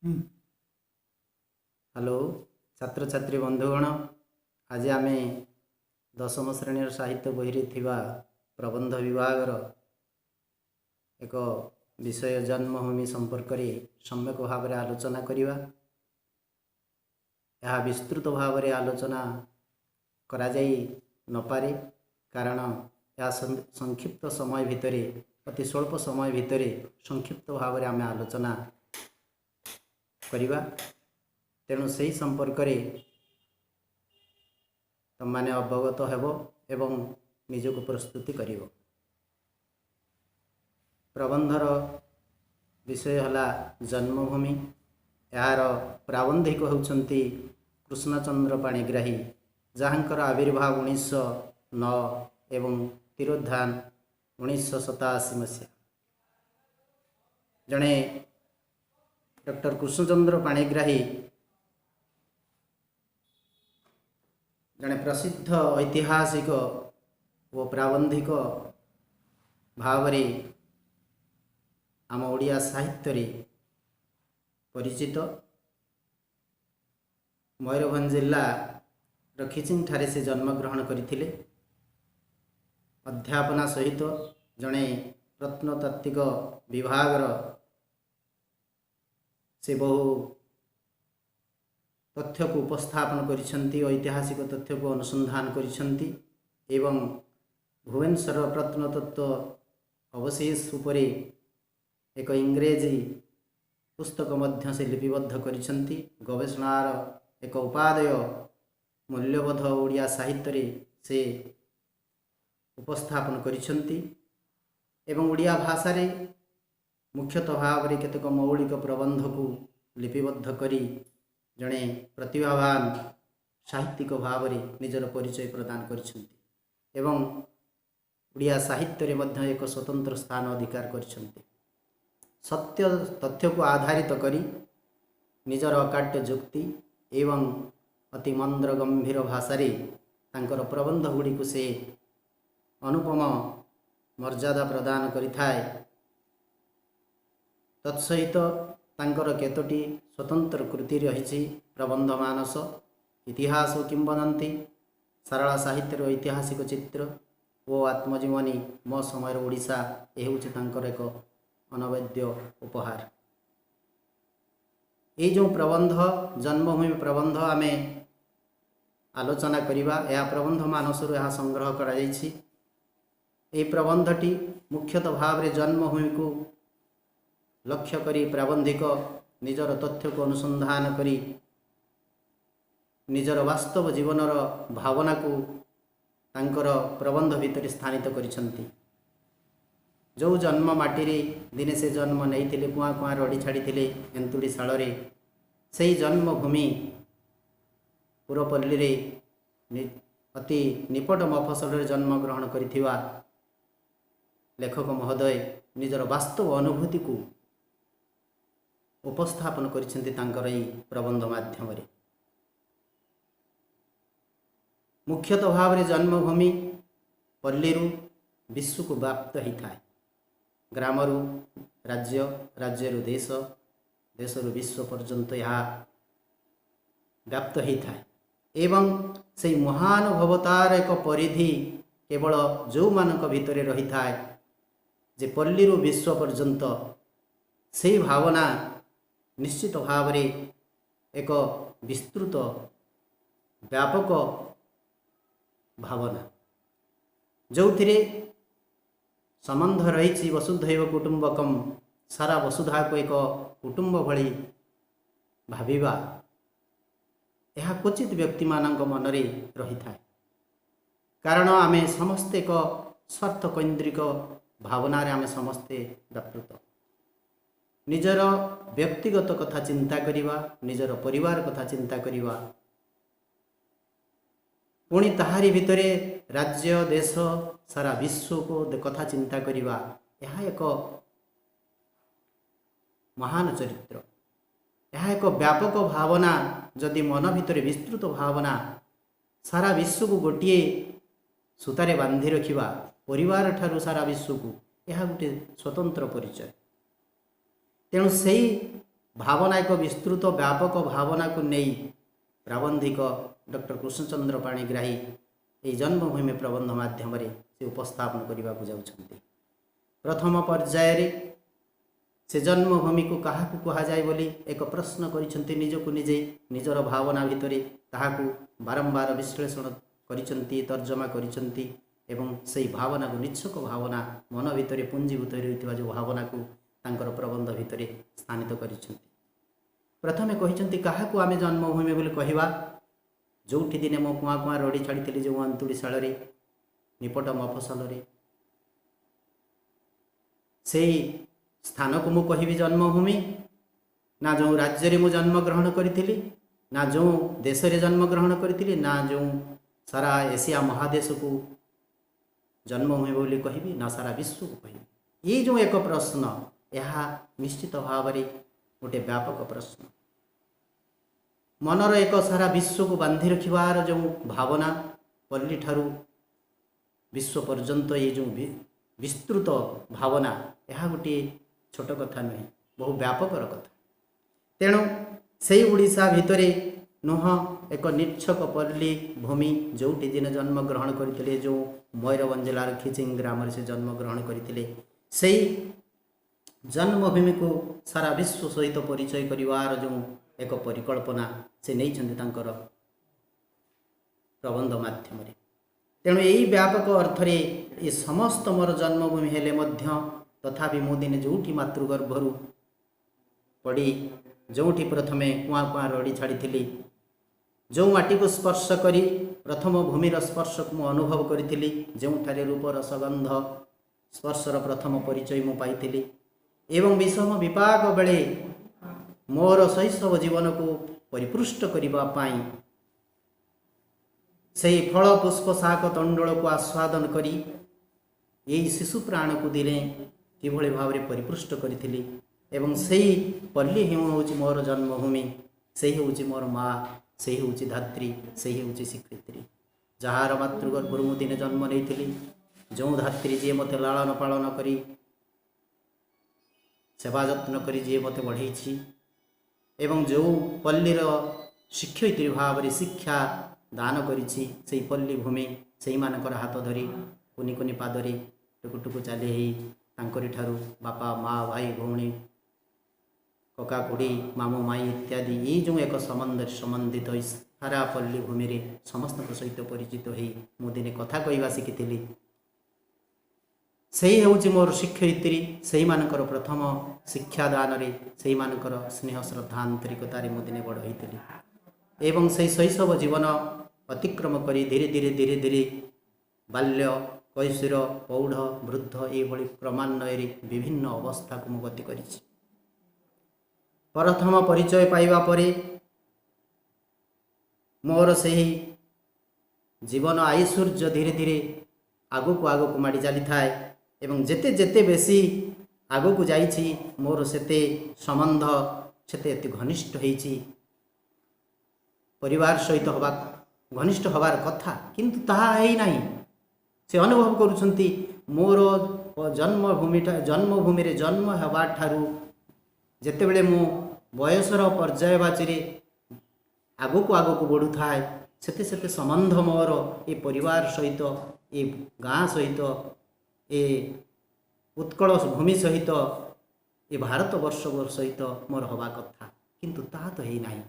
Hello छात्र छात्री बंधुगण, आज आम दशम श्रेणी साहित्य बही थिबा प्रबंध विभाग एक विषय जन्मभूमि संपर्क में सम्यक भाव में आलोचना करिवा। यह विस्तृत भाव में आलोचना करा जाई न पारे, कारण यह संक्षिप्त समय भितर अति स्वल्प समय भितर संक्षिप्त भाव में आम आलोचना करिवा। तेणु से संपर्क तुमने अवगत हेब एवं निजक प्रस्तुति कर। प्रबंधर विषय है जन्मभूमि। यार प्राबंधिक होउछंती कृष्णचंद्र पाणिग्राही, जहाँकर आविर्भाव 1909 एवं तिरोधान 1987 मसीहा। जड़े डॉक्टर कृष्णचंद्र पाणिग्राही जड़े प्रसिद्ध ऐतिहासिक व प्राबंधिक भाव आम ओडिया साहित्य रे परिचित। मयूरभंज जिला खिचिंग ठारे से जन्मग्रहण करथिले। अध्यापना सहित जड़े प्रत्नतात्विक विभाग से बहु तथ्य को उपस्थापन करिसेंती, ऐतिहासिक तथ्य को अनुसंधान करिसेंती एवं भुवनेश्वर प्रत्नतत्व अवशेष उपरे एक इंग्रेजी पुस्तक मध्य से लिपिबद्ध करिसेंती। गवेषणार एक उपादेय मूल्यबोध ओडिया साहित्य रे से उपस्थापन करिसेंती एवं ओडिया भाषा रे मुख्यतः भाव में केतक मौलिक प्रबंध को लिपिबद्ध करी जड़े प्रतिभावान साहित्यिक भाव में निजर परिचय प्रदान करिसेंती एवं ओडिया साहित्य रे मध्य एक स्वतंत्र स्थान अधिकार करिसेंती। सत्य तथ्य को आधारित करी निजर अकाट्य जुक्ति एवं अति मंद्र गंभीर भाषा रे तांकर प्रबंध गुड़ी को से अनुपम मर्यादा प्रदान करिथाए। तत्सहित तांकर केतोटी स्वतंत्र कृति रही। प्रबंध मानस, इतिहास किंवदंती, सारला साहित्य ऐतिहासिक चित्र ओ आत्मजीवनी मो समय ओडिशा, यह हूँ तांकर एक अनवद्य उपहार। ये जो प्रबंध जन्मभूमि प्रबंध आम आलोचना करिबा, यह प्रबंध मानस यह संग्रह करा जायछि। ये प्रबंधटी मुख्यतः भाव में जन्मभूमि को लक्ष्य करी प्राबंधिक निजर तथ्य को अनुसंधान करी निजर वास्तव जीवनर भावना को तांकर प्रबंध भितर स्थानित करिसेंती। जो जन्म माटी रे दिने से जन्म नहीं थिले, कुआ कुआ रड़ी छाड़ी थिले एंतुड़ी शाल रे, से जन्मभूमि पुरपल्ली रे अति निपट मफसल रे जन्म ग्रहण करिथिवा लेखक महोदय निजर वास्तव अनुभूति को उपस्थापन करिसेंती तांकर ई प्रबंध माध्यम रे। मुख्यतः भाव में जन्मभूमि पल्लीरू विश्व को व्याप्त होता है। ग्रामरू राज्य, राज्यरू देश, देशरू विश्व पर्यंत यह व्याप्त होता है एवं से महानुभवतार एक परिधि केवल जो मानक भितर रही था जे पल्लीरू विश्व पर्यंत से भावना निश्चित भाव रे एक विस्तृत व्यापक भावना जो थिरे संबंध रही वसुधैव कुटुंबकम, सारा वसुधा को एक कुटुंब भली भाविबा, यह क्वचित व्यक्ति मानक मन रे रही था। कारण आमे समस्ते एक स्वार्थ केन्द्रिक भावना रे आमे समस्ते व्यापृत। निजर व्यक्तिगत कथा चिंता करिवा, निजर परिवार कथा चिंता करिवा, पुणी ताहारी भितरे राज्य देश सारा विश्व को कथा चिंता करिवा, यह एक महान चरित्र, यह एक व्यापक भावना। जदि मन भितर विस्तृत भावना सारा विश्व को गोटे सूतारे बांधि रखिबा, परिवार ठारू सारा विश्व को, यह गोटे स्वतंत्र परिचय। तेणु से भावना एक विस्तृत व्यापक भावना को नहीं प्राबंधिक डॉक्टर कृष्णचंद्र पाणिग्राही ये जन्मभूमि प्रबंध माध्यम से उपस्थापन करने को जाउछन्ति। प्रथम पर्यायर से जन्मभूमि को क्या कहुए बोली एक प्रश्न करिसेंति निजको निजे निजर भावना भितर ताहाकू बारंबार विश्लेषण करिसेंति तर्जमा करिसेंति एवं से भावना को निच्छक भावना मन भितर पुंजीभूत रही जो भावना को तांकर प्रबंध भितर स्थानित करिसेंति। प्रथमे कहिसेंति काहाकू आमे जन्मभूमि बोली कहवा जोठी दिने मो कुआ कुआ रड़ी छाड़ी जो अंतुड़ीशाल निपट मफसल से स्थान को मु कहि जन्मभूमि ना जो राज्य मु जन्म ग्रहण करी ना जो देश रे जन्म ग्रहण करी ना जो सारा एशिया महादेश को जन्मभूमि बोली कहि ना सारा विश्व को कहि। ये जो एक प्रश्न यह निश्चित भाव में गोटे व्यापक प्रश्न मनर एक सारा विश्व को बांधि रखिबार जो भावना पल्ली ठारू विश्व पर्यंत ये जो विस्तृत भावना यह गोटे छोट कथा नुहे बहु व्यापकर कथा। तेणु से ओडिशा भितरे नुह एक निच्छक पल्ली भूमि जोटी दिन जन्म ग्रहण करते जो मयूरभंज जिलार खिचिंग ग्राम से जन्म ग्रहण करते से जन्मभूमि को सारा विश्व सहित परिचय करिवार जो एक परिकल्पना से नहीं तांकर प्रबंध माध्यम। तेणु यही व्यापक अर्थ ये समस्त मोर जन्मभूमि हेले मध्य तथापि मो दिने जोठी मातृगर्भरु पड़ी जोठी प्रथमे कुआ कुआ रड़ी छाड़ी जो माटी को स्पर्श करी प्रथम भूमिर स्पर्श को मु अनुभव करी जो रूपर सगंध स्पर्शर प्रथम परिचय मु पाई एवं विषम विपाक बेले मोर शैशव जीवन को परिपुष्ट करने से फल पुष्प शाक तंडल को आस्वादन करी यही शिशु प्राण को दिने किभली भाव में परिपुष्ट करी एवं सही पल्ली ही हूँ मोर जन्मभूमि से हूँ मोर माँ से हूँ धात्री से हूँ स्वीकृति जार मातृगर्भर मु दिने जन्म नहीं जो धात्री जी मत लालन पालन करी सेवा जत्न करी जी मत बढ़ई एवं जो पल्लीर शिक्षयित्री भाव में शिक्षा दान करी पल्ली भूमि से मानकर हाथ धरी कुनि कुनि पादरी टुकु टुकु चली तांकरी ठारू बापा माँ भाई भौणी कका कुड़ी मामू माई इत्यादि ये जो एक संबंधित सारा पल्ली भूमि रे समस्त सहित परिचित हो मुदिने कथा कहवा शिखी से हूँ मोर शिक्षयित्री से मानकर प्रथम शिक्षादान से मानकर स्नेह श्रद्धा आंतरिकतार मुदिने बड़ होती एवं से शैशव जीवन अतिक्रम करी धीरे धीरे धीरे धीरे बाल्य कैशोर पौढ़ वृद्ध ये क्रमान्वय विभिन्न अवस्था को मु गति करी प्रथम परिचय पाइबा परे मोर से जीवन आयुषूर्य धीरे धीरे आगक आगक माड़ी चली थाए एवं जेते जेते बेसी आगक जाइछि मोर सेते संबंध सेते घनिष्ठ होइछि परिवार सहित हवा घनिष्ठ हबार कथा किंतु ताहा है नहीं से अनुभव करुछंती मोर जन्मभूमि रे जन्म हवा ठारू जेते बेले मो बयसर पर्याय बाची आगक आगक बढ़ु थाए सेते सेते संबंध मोर ये परिवार सहित ये गाँ सहित ये उत्कल भूमि सहित ये भारत वर्ष सहित मोर हवा कथा किंतु ता तो है नहीं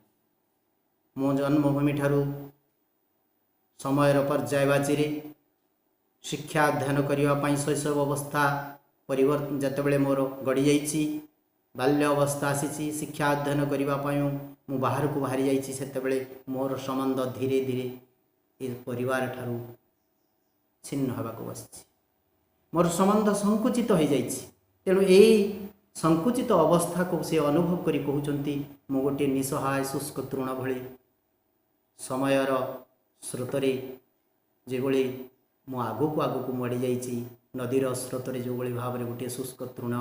मो जन्मभूमि ठारू समय पर्याय बाची शिक्षा अध्ययन करने शैशव अवस्था परिवर्तन जितेबाला मोर गड़ी जाइए बाल्य अवस्था आसी शिक्षा अध्ययन करने मु बाहर को बाहरी जाइए से मोर संबंध धीरे धीरे ये परिवार ठारू छिन्न होगा बस मोर संबंध संकुचित हो जाइए तेणु यही संकुचित अवस्था को से अनुभव करी कहते मु गोटे निसहाय शुष्क तृण भली समयर स्रोतरे जेभली मो आगक आगक मड़ी जाइए नदीर स्रोतरे जो भाव में गोटे शुष्क तृण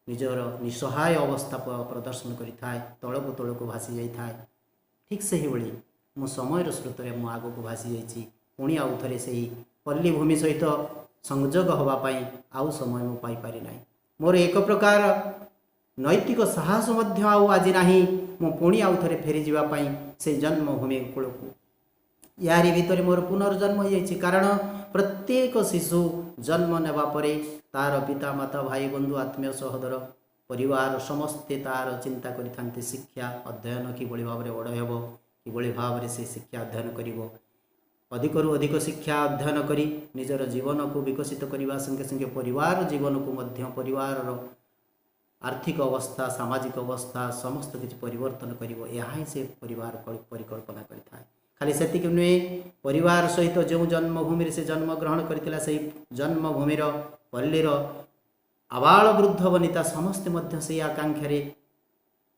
निजर निसहाय अवस्था प्रदर्शन करिथाए तलको तलको भासी जाइए ठीक से ही भाई मो समय स्रोतरे मो आगक भासी जाइए पुणी आउ थे से पल्ली भूमि सहित संजोग होगापाई आउ समय मु पाई पारि ना मोर एक प्रकार नैतिक साहस मध्य आज नाही मु पुणी आउ थे फेरी जावाई से जन्मभूमि कूल को यारी भितर मोर पुनर्जन्म हो जाइए। कारण प्रत्येक शिशु जन्म नेबा परे तार पिता माता भाई बंधु आत्मीय सहोदर परिवार समस्ते तार चिंता करिथांती शिक्षा अध्ययन किभଳି भाବରେ बड़ हेबो किभଳି भाବରେ से शिक्षा अध्ययन करिवो। अधिकरू अधिक शिक्षा अध्ययन करी निजर जीवन को विकसित करने संगे संगे परिवार जीवन को मध्य परिवार आर्थिक अवस्था सामाजिक अवस्था समस्त किसी परिवर्तन करिवो। यह ही से परिवार परिकल्पना करिथाय। खाली सेतिक नुहे परिवार सहित जो जन्मभूमि से जन्म ग्रहण करथिला से जन्मभूमिर पल्लीर आबाल वृद्ध वनिता समस्ते मध्य से आकांक्षा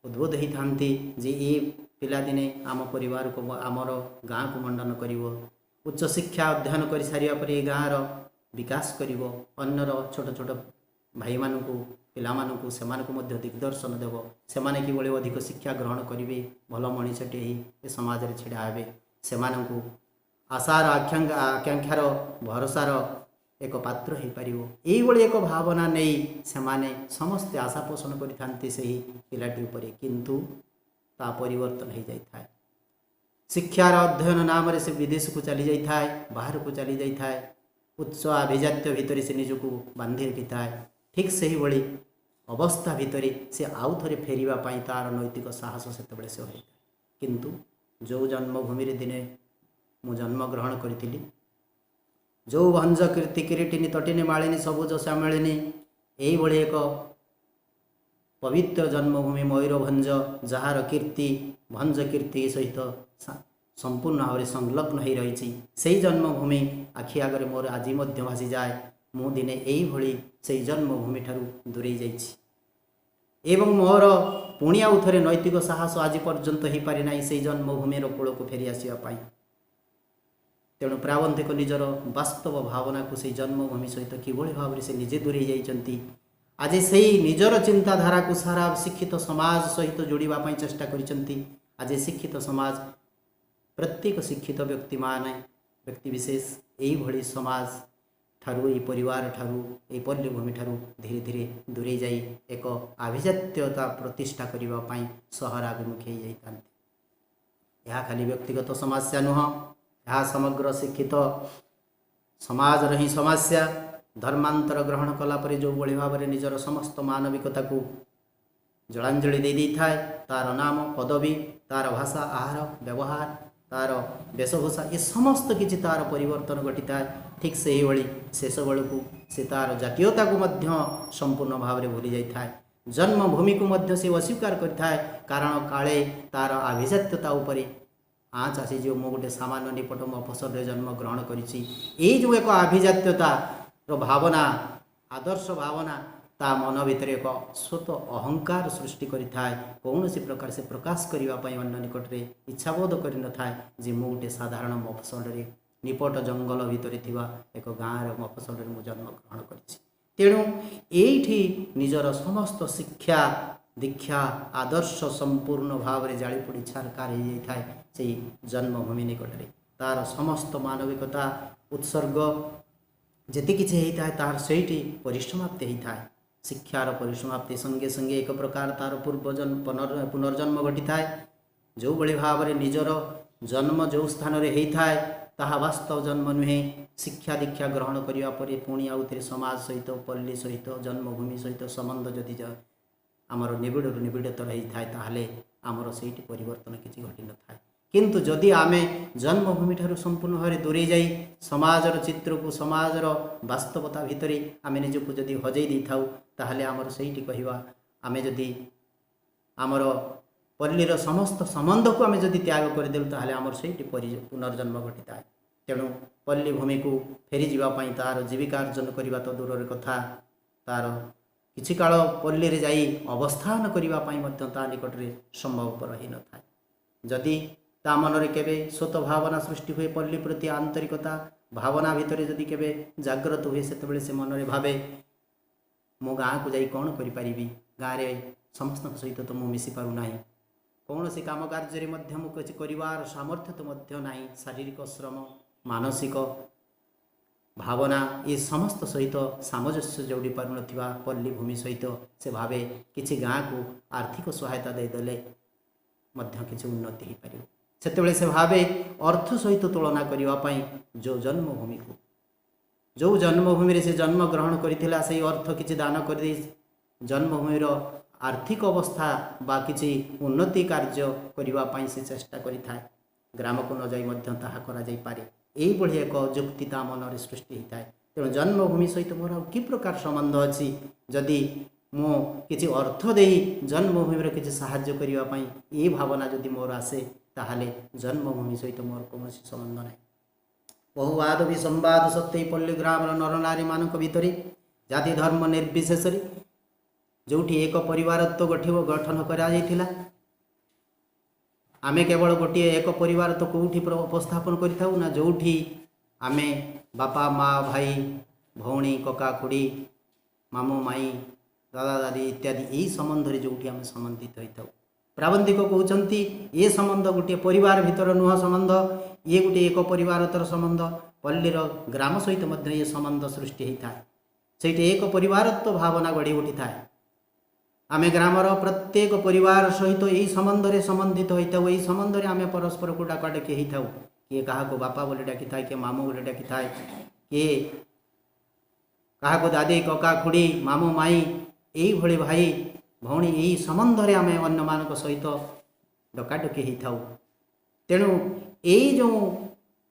उद्बोध होती जे ये पिलादिने आम परिवार को आमर गाँ को मंडन करिवो। उच्च शिक्षा अध्ययन कर सारिया पर ये गाँर विकास करिवो। अन्यर छोट छोट भाई मानू पिला मानू से दिग्दर्शन देव से कि अधिक शिक्षा ग्रहण करेंगे भल मनीषटे ये समाज में छिड़ा हे से आशार आकांक्षार भरोसार एक पात्र हो पार यही एक भावना नहीं से समस्ते आशा पोषण करते पिलाटी उपर किंतु ता परिवर्तन हो जाए। शिक्षार अध्ययन नाम से विदेश को चली जाए बाहर को चली जाए उच्च आभिजात्य भितर से निजक बांधि रखी है। ठीक से ही बड़ी अवस्था भितर से आउ थे फेरवाई तार नैतिक साहस से से होता किंतु जो जन्मभूमि दिने मु जन्म ग्रहण करी जो भंज कीर्ति किरीटिनी तटिनी मालिनी सबुज श्यामलिनी यही एक पवित्र जन्मभूमि मयूरभंज जार कीर्ति भंज कीर्ति सहित संपूर्ण भाव संलग्न हो रही से जन्मभूमि आखि आगे मोर आज भासी जाए मु दिने यही से जन्मभूमि ठारू दूरे एवं मोर पुणी आउ थे नैतिक साहस आज पर्यंत हो पारि ना से जन्मभूमि कूल को फेरी आसवाई। तेणु प्राबंधिक निजर वास्तव भावना को से जन्मभूमि सहित किभଳି भाव से निजे दूरे जाइछन्ति। आज से निजर चिंताधारा को सारा शिक्षित समाज सहित जोड़ापी चेष्टा करिछन्ति। आज शिक्षित समाज प्रत्येक शिक्षित व्यक्ति माने व्यक्ति विशेष यही समाज ठारू ये परिवार ठारू ये पल्ली भूमि ठारू धीरे धीरे दूरे जाई एक आभिजात्यता प्रतिष्ठा करने सहराभिमुखी हो जाती। यह खाली व्यक्तिगत समस्या नुह यह समग्र शिक्षित समाज ही समस्या। धर्मांतर ग्रहण कलापर जो भली भाव में निजर समस्त मानविकता को जलांजलि दे था तार नाम पदवी तार भाषा आहार व्यवहार तार वेशभूषा ये समस्त किसी तार परिवर्तन घटी था। ठीक से ही बड़ी शेष बेलू से तार जातीयता को मध्य संपूर्ण भाव में भूली जाए जन्मभूमि को मध्य से अस्वीकार करता है। कारण काले तार आभिजात्यता उपरे आँच आसी जो मु गोटे सामान्य निपट मफसल जन्म ग्रहण करी जो एक आभिजात्यता भावना आदर्श भावना ता मन भितर एक स्वत अहंकार सृष्टि करिथाय कौन सी प्रकार से प्रकाश करने अन्य निकट में इच्छाबोध कर न था जे मु गोटे साधारण मफसल निपट जंगल भितर थिबा एक गाँव मफसल मु जन्म ग्रहण करिछि। तेणु एठी निजर समस्त शिक्षा दीक्षा आदर्श संपूर्ण भाव में जापड़ी छारकार हो जाए से जन्मभूमि निकट में तार समस्त मानविकता उत्सर्ग जी किसी होता है तार से परिसमाप्ति होता है। शिक्षार परिसमाप्ति संगे संगे एक प्रकार तार पूर्वजन्म पुनर्जन्म घटी था। जो भली भाव में निजर जन्म जो स्थान में होता है ताहा वास्तव जन्म नुहे। शिक्षा दीक्षा ग्रहण करने पर पुणी आउ थे समाज सहित पल्ली सहित जन्मभूमि सहित संबंध जदि आमर निबिड़ू निबिड़तर होता है ताहले आमर से परिवर्तन किसी घटी न था। किंतु जदि आमे जन्मभूमि ठारू संपूर्ण भाव दूरे जाई समाजर चित्र को समाजर वास्तवता भितर आमे निजको जदि हजई दी थाउ ताहले आमर सेठी कहिबा आमे जदि आमर पल्लीर समस्त संबंध को आमे जदि त्याग कर देलु ताहले आमर सेठी पुनर्जन्म घटी थाए। तेणु पल्ली भूमि को फेरी जीवा पई तार जीविका अर्जन करबा तो दूर कथा तार किछि काल पल्ली रे जाई अवस्थान करबा पई मध्य ता निकट रे संभवपर रही न थाए। जदि ता मनरे केबे स्वत भावना सृष्टि हुए पल्ली प्रति आंतरिकता भावना भितर जदि केबे जागृत हुए सेतबेले से मनरे भावे मो गाँ को जाई कौन करि परिबी गाँ रे समस्त सहित तो मु मिसी पारु नाही कौन सी काम कार्य मध्य मु किछि करिवार सामर्थ्य तो मध्य नाही। शारीरिक श्रम मानसिक भावना ये समस्त सहित सामंजस्य जोड़ी पार पल्ली भूमि सहित से भावे किसी गाँ को आर्थिक सहायता देदेले किसी उन्नति हो पार से से भावे अर्थ सहित तुलना करने जो जन्मभूमि को जो जन्मभूमि से जन्म ग्रहण करथिला से अर्थ किसी दान कर जन्मभूमिर आर्थिक अवस्था बा किसी उन्नति कार्य करने से चेष्टा करिथाए ग्राम को न जाई मध्य ताहा करा जाई पारे यही एक जुक्ति ता मन सृष्टि होता है। तेणु जन्मभूमि सहित मोर कि प्रकार संबंध अच्छी जदि मो किसी अर्थ दे जन्मभूमि किसी साहाय्य करने ये भावना जदि मोर आसे ताहले जन्मभूमि सहित मोर कौन संबंध ना। बहुवाद भी संवाद सत्य पल्ली ग्राम नर नारी मान भितर जाति धर्म निर्विशेष जो एक परिवारत्व गठन करा आमे केवल गोटे एक परिवार तो कौटी उपस्थापन करिथाउ ना जो आमे बापा माँ भाई भौणी कका खुड़ी मामू माई दादा दादी इत्यादि यही संबंध जो आम संबंधित होता प्राबंधिक कहते ये संबंध गोटे परिवार भितर नुह संबंध ये गोटे एक परिवार संबंध पल्लीर ग्राम सहित ये संबंध सृष्टि होता है से एक परिवारत्व भावना गढ़ी उठी थाए आमे ग्रामर प्रत्येक परिवार सहित यही संबंध रे संबंधित होता यही संबंध रे आमे परस्पर को डाकाडाकी होता किए क्या बापा बोली डाकी थाए किए मामू बोली डाकी थाए किए क्या दादी कका खुड़ी मामू माई यही भली भाई भौणी यही संबंध रे आमे अन्य मान सहित डकाडकी होता तेणु यही जो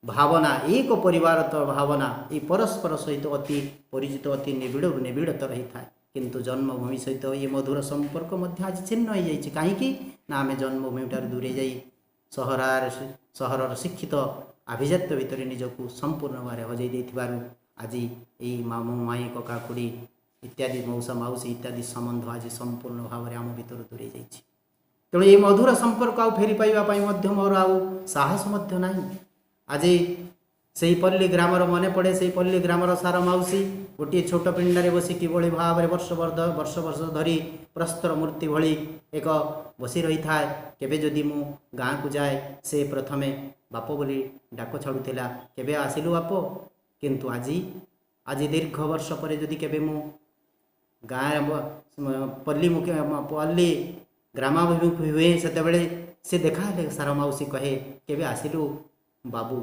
भावना एक परिवार भावना ये परस्पर सहित अति परिचित अति निबिड़ रही था किंतु जन्मभूमि सहित ये मधुर संपर्क आज छिन्न हो जाए कहीं ना आम जन्मभूमि ठार दूरे जा सहर शिक्षित आभिजात्य भितर निजक संपूर्ण भाव हजई देथिबारु आज यही मामू माई कका खुड़ी इत्यादि मौसा माउसी इत्यादि संबंध आज संपूर्ण भाव में आम भर दूरे जा तेणु ये मधुर संपर्क आउ फेरी पाइबा मोर आउ साहस ना आज से पल्ली ग्रामर मन पड़े से पल्ली ग्रामर सार माउसी गोटे छोट पिंडारे बसी किभली भाव में वर्ष वर्ष धरी प्रस्तर मूर्ति भली एक बसी रही था केबे जदि मु गाँ को जाए से प्रथमे बाप बोली डाक छाड़ूला केबे आसिलु बाप किंतु आज दीर्घ वर्ष पर जदि केबे मु गाँ पल्ली ग्रामाभिमुखी हुए से देखा सार माउसी कहे केबे आसिलु बाबू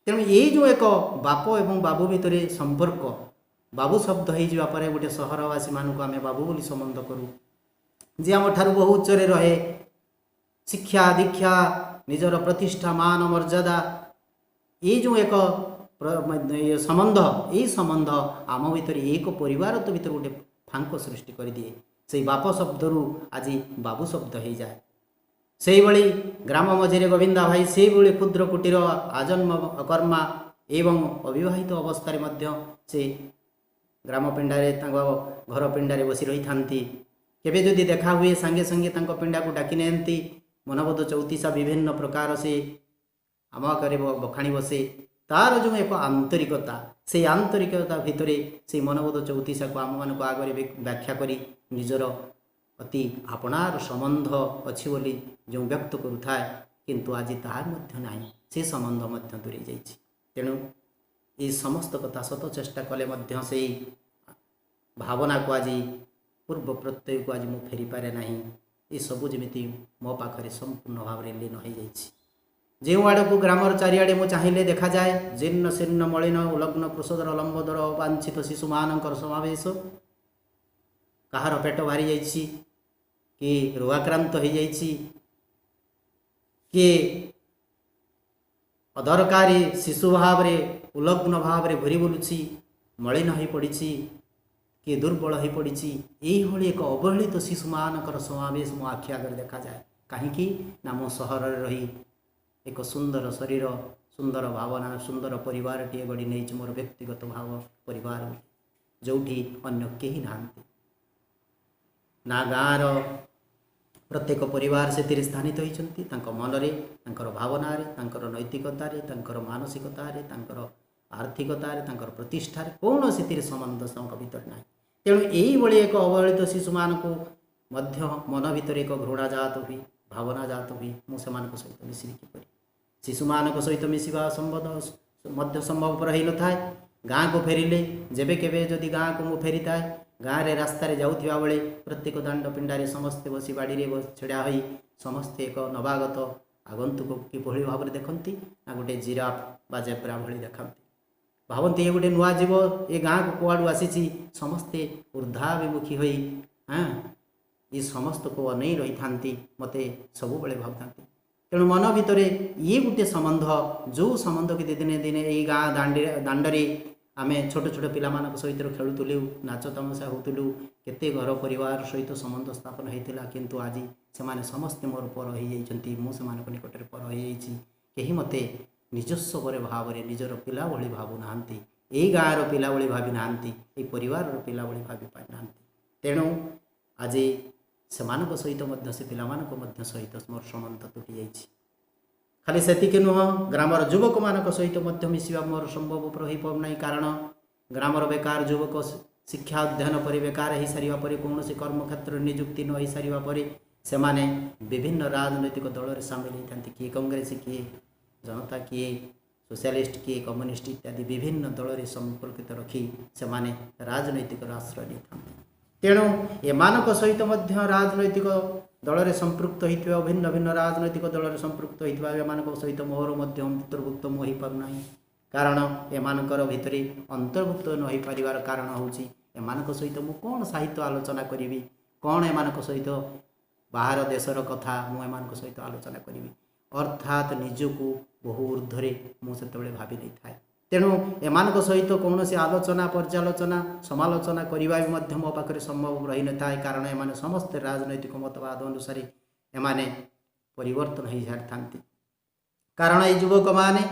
तेणु ये जो एक बाप एवं बाबू भितर संपर्क बाबू शब्द हो गोटे सहरवासी मानक आम बाबू बोली संबंध करूँ जी आम ठार बहु उच्च रहे शिक्षा दीक्षा निजर प्रतिष्ठा मान मर्यादा ये जो एक संबंध ये संबंध आम भीतर एक परिवार तो भीतर गोटे फांक सृष्टि कर दिए से बाप शब्द रु आज बाबू शब्द हो जाए से भली ग्राम मझे गोविंदा भाई से भली क्षुद्र कुटीर आजन्म अकर्मा एवं अविवाहित अवस्था से ग्राम पिंडारे घर पिंडारे बसी रही था केबे जदि देखा हुए सांगे सांगे पिंडा को डाकी नियंती मनबोध चौतीसा विभिन्न प्रकार से आम करे बखाणी बसे तार जो एक आंतरिकता से आंतरिकता भितर से मनबोध चौतीसा को आम मान आगे व्याख्या करी निजर अति आपणार संबंध अच्छी बोली जो व्यक्त करुए किंतु आज तार ना से संबंध दूरे जाइए तेणु ये समस्त कथा सत चेष्टा कले से भावना को आज पूर्व प्रत्यय को आज मुझे फेरी पारे ना ये सबू जमी मो पाखे संपूर्ण भाव में लीन हो जाइए जो आड़ को ग्रामर चारिआडे मु चाहिए देखा जाए जीर्ण शीर्ण मलिन उलग्न कृषदर लंबोदर वांछित शिशु मानकर समावेश कहार पेट बाहरी जाइए कि रोगाक्रांत हो जाइए कि अदरकारी शिशु भाव में उलग्न भाव में घूरी बुलूची मलिन हो पड़ी कि दुर्बल हो पड़ी यही एक अवहेलित शिशु मानकर समावेश मो आखि आगे देखा जाए कहीं ना मो सहर रही एक सुंदर शरीर सुंदर भावना सुंदर परिवार टे गढ़ी नहीं मोर व्यक्तिगत भाव परिवार जोठी अन्य केही नाहांती ना गाँर प्रत्येक परिवार से स्थानित होती मनरे भावना नैतिकतार मानसिकतार आर्थिकतार प्रतिष्ठार कौन से संबंध भीतर ना तेणु यही एक अवहेलित शिशु मान को मन भीतर एक घृणा जात हुई भावना जात हुई मुझे सहित मिश्री किपर शिशु मान सहित मिसवा संबंध संभवपर हो न था गाँ को फेरिले जेबे केबे जदि गाँ को मु फेरी थाए गाँव रे रास्तार जाऊथिबा बेले प्रत्येक दांड पिंडारे समस्ते बसी बाड़ी छड़ा होई समस्ते एक नवागत आगंतुक किभଳି भाव देखती ना गोटे जिराफ बा जेब्रा भली देखती भावती ये गोटे नुआ जीव ये गाँ को कुआड़ू आसी समस्ते ऊर्धाभिमुखी होई हाँ ये समस्त को अनै रही था मत सब भावता तेणु मन भितर ये गोटे संबंध जो संबंध कि दिने दिने ये गाँ दांडे आमे छोट छोट पिला सहित खेलुलु नाच तमसा होतुलु केते घर परिवार सहित संबंध स्थापन होता किंतु आज से समस्ते मोर पर हो जाती मुझे निकट में पर हो कहीं मत निजस्व भाव में निजर पिला भली भावु ना यही गाँवर पिला भली भावी ना ये परिवार पिला भली भावी पाई ना तेणु आज से सहित से पिला सहित मोर संबंध तुटी जाइए खाली सेतिक नुह ग्रामर युवक मान सहित मिसवा मोर संभव हो पाना कारण ग्रामर बेकार युवक शिक्षा अध्ययन पर बेकार हो सारा पर कौन कर्म क्षेत्र निजुक्ति न हो सारा पर से विभिन्न राजनैतिक दल में सामिल होती किए कांग्रेस किए जनता किए सोशलिस्ट किए कम्युनिस्ट इत्यादि विभिन्न दल में संपर्कित रखी से राजनैतिक आश्रय नहीं तेणु एमानक सहित राजनैतिक दल में संपृक्त होता भिन्न भिन्न राजनैतिक दल में संपृक्त होता सहित मोहर अंतर्भुक्त हो पारना कारण एमानकर भितर अंतर्भुक्त न हो पार कारण हूँ एमानक सहित मु कौन साहित्य आलोचना करी कौन एमानक सहित बाहर देशर कथा मुझे सहित आलोचना करी अर्थात निजको बहु ऊर्ध्वे मुझे भावी नहीं थाए तेणु एमानक सहित कौन से आलोचना पर्यालोचना समालोचना करने मो पाखे संभव रही न था कारण एमाने समस्त राजनैतिक मतवाद अनुसार एमाने परिवर्तन हो सारी था कारण ये युवक मैंने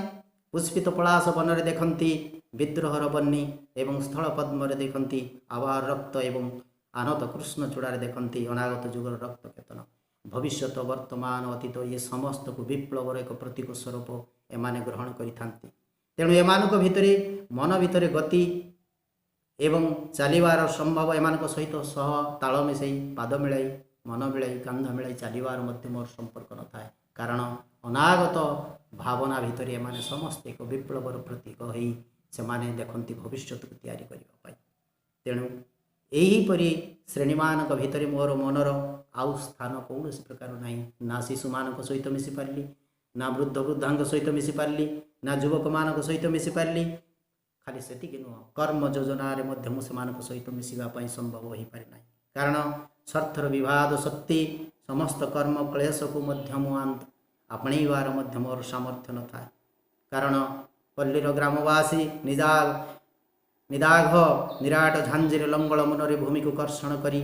पुष्पित पलाश वन में देखती विद्रोहर बन्नी एवं स्थल पद्म देखती आवार रक्त एवं आनत कृष्ण चूड़ा देखती अनागत जुगर रक्त केतन भविष्यत वर्तमान अतीत ये समस्त को विप्लवर एक प्रतीक स्वरूप एमाने ग्रहण करिथांती तेणु एमानक भितरे मन भितरे गति एवं चलिबार संभव एमानक सहित सह ताल मिसई पाद मिलाई मन मिलाई कांध मिलाई चलिबार मध्य मोर संपर्क न थाए कारण अनागत भावना भितर एमाने समस्त एक विप्लवर प्रतीक होई सेमाने देखंती भविष्य को तैयारी करबा पाई तेणु एहीपरि श्रेणी मानक भितर मोर मनर आउ स्थान कौन प्रकार ना ना शिशु मानक सहित मिसी पारली ना वृद्ध वृद्धांग सहित मिसी पारली ना युवक मानक सहित मिसी पारली खाली सेतिक नुह कर्म योजना से सहित मिसवाई संभव हो पारे ना कारण स्वार्थर विवाद शक्ति समस्त कर्म क्लेश को आपणेबार मोर सामर्थ्य न था कारण पल्लीर ग्रामवासी निदाघ निराट झांझीर लंगल मनरे भूमि को कर्षण करी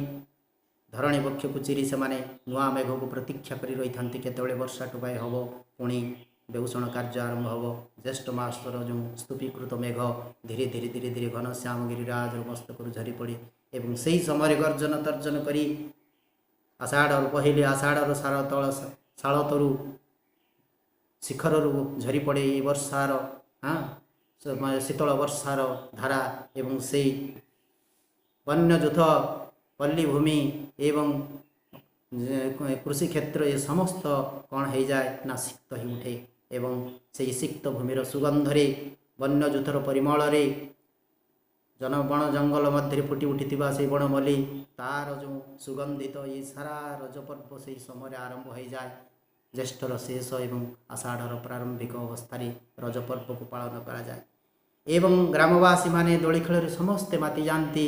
धरणी वक्ष को चिरी से नुआ मेघ को प्रतीक्षा कर रही था केतवे वर्षा टुपाए हम पुणी बेऊषण कार्य आरंभ हम ज्येष्ठ मासर जो स्तूपीकृत मेघ धीरे धीरे धीरे धीरे घनश्याम गिरिराज मस्तक झरी पड़े एवं से समय गर्जन तर्जन करी आषाढ़ पहले आषाढ़ सार तल शाल तरु शिखर झरी पड़े वर्षार हाँ शीतल वर्षार धारा एवं से वन्यजूथ पल्ली भूमि एवं कृषि क्षेत्र ये समस्त कौन हो जाए ना सिक्त ही उठे एवं से सिक्त भूमिर सुगंधरे वन्यजूथर परिमल जन बण जंगल मध्य फुटी उठी से बणमल्ली तार जो सुगंधित ये सारा रजपर्व से समय आरंभ हो जाए ज्येष्ठर शेष एवं आषाढ़र प्रारंभिक अवस्था रजपर्व को पालन करा जाए एवं ग्रामवासी माने दोली खेल समस्ते माति जाती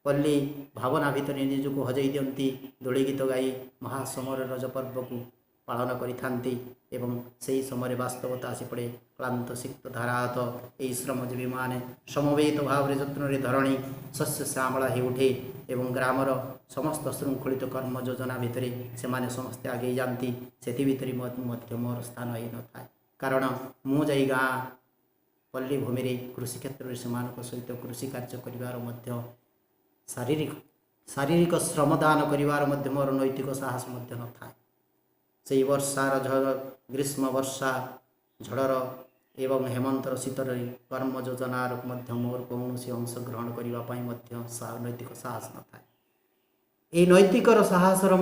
पल्ली भावना भितर निजको हजई दियंती दोली गीत गाई महासमर रजपर्व को पालन करिथांती एवं से समय वास्तवता आसी पड़े क्लांत सिक्त धारात यही श्रमजीवी माने समवेत भाव जत्न धरणी शस्य श्यामला हो उठे एवं ग्रामर समस्त श्रृंखलित कर्म योजना भितर से समस्ते आगे जाती से भितर मोर स्थान हो न था कारण मु जाई गाँ पल्ली भूमि कृषि क्षेत्र से सहित कृषि कार्य कर शारीरिक श्रमदान करिवार मोर नैतिक साहस न था से वर्षार झड़ ग्रीष्म वर्षा झड़र एवं हेमंतर शीतर कर्म योजनार मोर कौन अंशग्रहण करने नैतिक साहस न था ये नैतिकर साहसर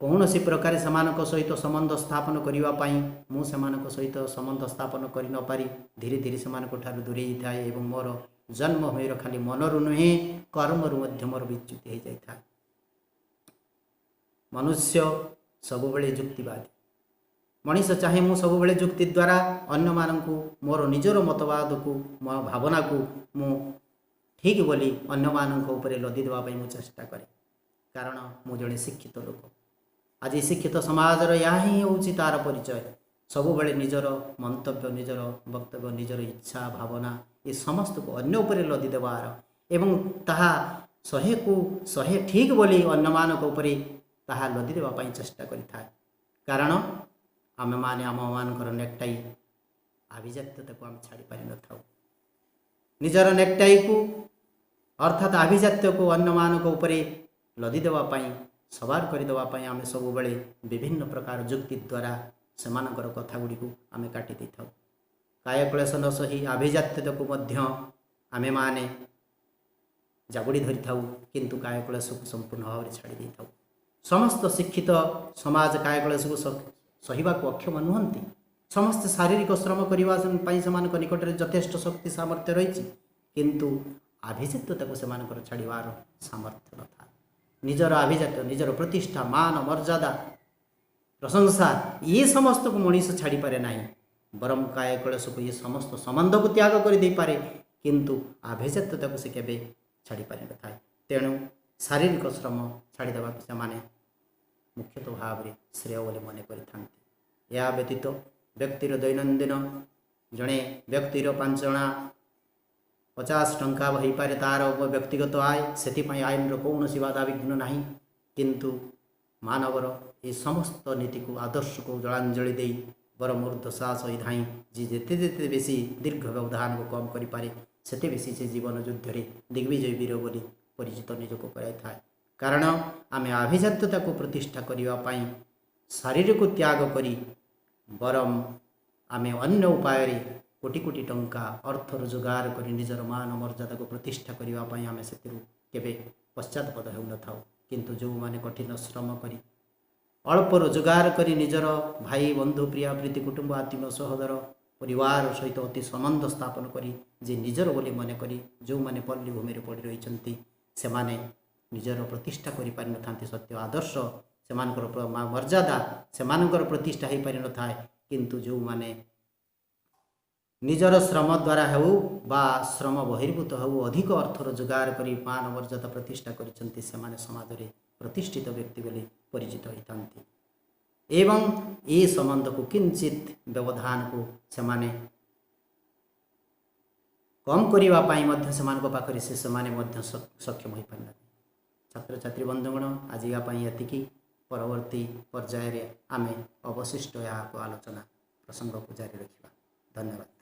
କୌଣସି ପ୍ରକାର ସେମାନଙ୍କ ସହିତ ସମ୍ବନ୍ଧ ସ୍ଥାପନ କରିବା ପାଇଁ ମୁଁ ସେମାନଙ୍କ ସହିତ ସମ୍ବନ୍ଧ ସ୍ଥାପନ କରି ନପାରି ଧୀରେ ଧୀରେ ସେମାନଙ୍କ ଠାରୁ ଦୂରେଇ ଥାଏ ଏବଂ ମୋର ଜନ୍ମ ହୋଇର ଖାଲି ମନରୁ ନୁହେଁ କର୍ମରୁ ମଧ୍ୟ ମୋର ବିଚ୍ୟୁତି ହୋଇଯାଇଥାଏ। ମନୁଷ୍ୟ ସବୁବେଳେ ଯୁକ୍ତିବାଦୀ। ମଣିଷ ଚାହେଁ ମୁଁ ସବୁବେଳେ ଯୁକ୍ତି ଦ୍ୱାରା ଅନ୍ୟମାନଙ୍କୁ ମୋର ନିଜର ମତବାଦକୁ ମୋ ଭାବନାକୁ ମୁଁ ଠିକ୍ ବୋଲି ଅନ୍ୟମାନଙ୍କ ଉପରେ ଲଦି ଦେବା ପାଇଁ ମୁଁ ଚେଷ୍ଟା କରେ। କାରଣ ମୁଁ ଜଣେ ଶିକ୍ଷିତ ଲୋକ। ଆଜି ଶିକ୍ଷିତ ସମାଜର ଏହା ହିଁ ହେଉଛି ତା'ର ପରିଚୟ। ସବୁବେଳେ ନିଜର ମନ୍ତବ୍ୟ, ନିଜର ବକ୍ତବ୍ୟ, ନିଜର ଇଚ୍ଛା ଭାବନା ଏ ସମସ୍ତକୁ ଅନ୍ୟ ଉପରେ ଲଦି ଦେବାର ଏବଂ ତାହା 100କୁ 100 ଠିକ୍ ବୋଲି ଅନ୍ୟମାନଙ୍କ ଉପରେ ତାହା ଲଦି ଦେବା ପାଇଁ ଚେଷ୍ଟା କରିଥାଏ। କାରଣ ଆମେମାନେ ଆମମାନଙ୍କର ନେକ୍ଟାଇ ଆଭିଜାତ୍ୟତାକୁ ଆମେ ଛାଡ଼ି ପାରିନଥାଉ। ନିଜର ନେକ୍ଟାଇକୁ ଅର୍ଥାତ୍ ଆଭିଜାତ୍ୟକୁ ଅନ୍ୟମାନଙ୍କ ଉପରେ ଲଦି ଦେବା ପାଇଁ, ସବାର କରିଦେବା ପାଇଁ ଆମେ ସବୁବେଳେ ବିଭିନ୍ନ ପ୍ରକାର ଯୁକ୍ତି ଦ୍ୱାରା ସେମାନଙ୍କର କଥା ଗୁଡ଼ିକୁ ଆମେ କାଟି ଦେଇଥାଉ। କାୟକ୍ଲେଶ ନ ସହି ଆଭିଜାତ୍ୟତାକୁ ମଧ୍ୟ ଆମେମାନେ ଜାବୁଡ଼ି ଧରିଥାଉ, କିନ୍ତୁ କାୟକ୍ଲେଶକୁ ସମ୍ପୂର୍ଣ୍ଣ ଭାବରେ ଛାଡ଼ି ଦେଇଥାଉ। ସମସ୍ତ ଶିକ୍ଷିତ ସମାଜ କାୟକ୍ଲେଶକୁ ସହିବାକୁ ଅକ୍ଷମ ନୁହନ୍ତି। ସମସ୍ତେ ଶାରୀରିକ ଶ୍ରମ କରିବା ପାଇଁ ସେମାନଙ୍କ ନିକଟରେ ଯଥେଷ୍ଟ ଶକ୍ତି ସାମର୍ଥ୍ୟ ରହିଛି, କିନ୍ତୁ ଆଭିଜାତ୍ୟତାକୁ ସେମାନଙ୍କର ଛାଡ଼ିବାର ସାମର୍ଥ୍ୟ ନଥାଏ। ନିଜର ଆଭିଜାତ୍ୟ, ନିଜର ପ୍ରତିଷ୍ଠା, ମାନ, ମର୍ଯ୍ୟାଦା, ପ୍ରଶଂସା ଏ ସମସ୍ତକୁ ମଣିଷ ଛାଡ଼ିପାରେ ନାହିଁ। ବରଂ କାୟକ୍ଲେଶକୁ ଏ ସମସ୍ତ ସମ୍ବନ୍ଧକୁ ତ୍ୟାଗ କରିଦେଇପାରେ, କିନ୍ତୁ ଆଭିଜାତ୍ୟତାକୁ ସେ କେବେ ଛାଡ଼ିପାରିନଥାଏ। ତେଣୁ ଶାରୀରିକ ଶ୍ରମ ଛାଡ଼ିଦେବାକୁ ସେମାନେ ମୁଖ୍ୟତଃ ଭାବରେ ଶ୍ରେୟ ବୋଲି ମନେ କରିଥାନ୍ତି। ଏହା ବ୍ୟତୀତ ବ୍ୟକ୍ତିର ଦୈନନ୍ଦିନ ଜଣେ ବ୍ୟକ୍ତିର 5 ଅଣା 50 ଟଙ୍କା ହୋଇପାରେ ତା'ର ବ୍ୟକ୍ତିଗତ ଆୟ, ସେଥିପାଇଁ ଆଇନର କୌଣସି ବାଧାବିଘ୍ନ ନାହିଁ। କିନ୍ତୁ ମାନବର ଏ ସମସ୍ତ ନୀତିକୁ ଆଦର୍ଶକୁ ଜଳାଞ୍ଜଳି ଦେଇ ବରଂ ଉର୍ଦ୍ଧ୍ୱଶ୍ୱାସ ହୋଇ ଧାଇଁ ଯେତେ ଯେତେ ବେଶୀ ଦୀର୍ଘ ବ୍ୟବଧାନକୁ କମ୍ କରିପାରେ ସେତେ ବେଶୀ ସେ ଜୀବନ ଯୁଦ୍ଧରେ ଦିଗ୍ବିଜୟ ବୀର ବୋଲି ପରିଚିତ ନିଜକୁ କରାଇଥାଏ। କାରଣ ଆମେ ଆଭିଜାତ୍ୟତାକୁ ପ୍ରତିଷ୍ଠା କରିବା ପାଇଁ ଶାରୀରକୁ ତ୍ୟାଗ କରି ବରଂ ଆମେ ଅନ୍ୟ ଉପାୟରେ କୋଟି କୋଟି ଟଙ୍କା ଅର୍ଥ ରୋଜଗାର କରି ନିଜର ମାନ ମର୍ଯ୍ୟାଦାକୁ ପ୍ରତିଷ୍ଠା କରିବା ପାଇଁ ଆମେ ସେଥିରୁ କେବେ ପଶ୍ଚାତପଦ ହେଉନଥାଉ। କିନ୍ତୁ ଯେଉଁମାନେ କଠିନ ଶ୍ରମ କରି ଅଳ୍ପ ରୋଜଗାର କରି ନିଜର ଭାଇ ବନ୍ଧୁ ପ୍ରିୟା ପ୍ରୀତି କୁଟୁମ୍ବ ଆତ୍ମୀୟ ସହୋଦର ପରିବାର ସହିତ ଅତି ସମ୍ବନ୍ଧ ସ୍ଥାପନ କରି ଯେ ନିଜର ବୋଲି ମନେ କରି ଯେଉଁମାନେ ପଲ୍ଲୀ ଭୂମିରେ ପଡ଼ି ରହିଛନ୍ତି ସେମାନେ ନିଜର ପ୍ରତିଷ୍ଠା କରିପାରିନଥାନ୍ତି। ସତ୍ୟ ଆଦର୍ଶ ସେମାନଙ୍କର ମର୍ଯ୍ୟାଦା ସେମାନଙ୍କର ପ୍ରତିଷ୍ଠା ହୋଇପାରିନଥାଏ। କିନ୍ତୁ ଯେଉଁମାନେ ନିଜର ଶ୍ରମ ଦ୍ୱାରା ହେଉ ବା ଶ୍ରମ ବହିର୍ଭୂତ ହେଉ ଅଧିକ ଅର୍ଥ ରୋଜଗାର କରି ମାନ ମର୍ଯ୍ୟାଦା ପ୍ରତିଷ୍ଠା କରିଛନ୍ତି ସେମାନେ ସମାଜରେ ପ୍ରତିଷ୍ଠିତ ବ୍ୟକ୍ତି ବୋଲି ପରିଚିତ ହୋଇଥାନ୍ତି। ଏବଂ ଏ ସମ୍ବନ୍ଧକୁ କିଞ୍ଚିତ୍ ବ୍ୟବଧାନକୁ ସେମାନେ କମ୍ କରିବା ପାଇଁ ମଧ୍ୟ ସେମାନଙ୍କ ପାଖରେ ସେମାନେ ମଧ୍ୟ ସକ୍ଷମ ହୋଇପାରିନାହାନ୍ତି। ଛାତ୍ରଛାତ୍ରୀ ବନ୍ଧୁଗଣ, ଆଜିକା ପାଇଁ ଏତିକି। ପରବର୍ତ୍ତୀ ପର୍ଯ୍ୟାୟରେ ଆମେ ଅବଶିଷ୍ଟ ଏହାକୁ ଆଲୋଚନା ପ୍ରସଙ୍ଗକୁ ଜାରି ରଖିବା। ଧନ୍ୟବାଦ।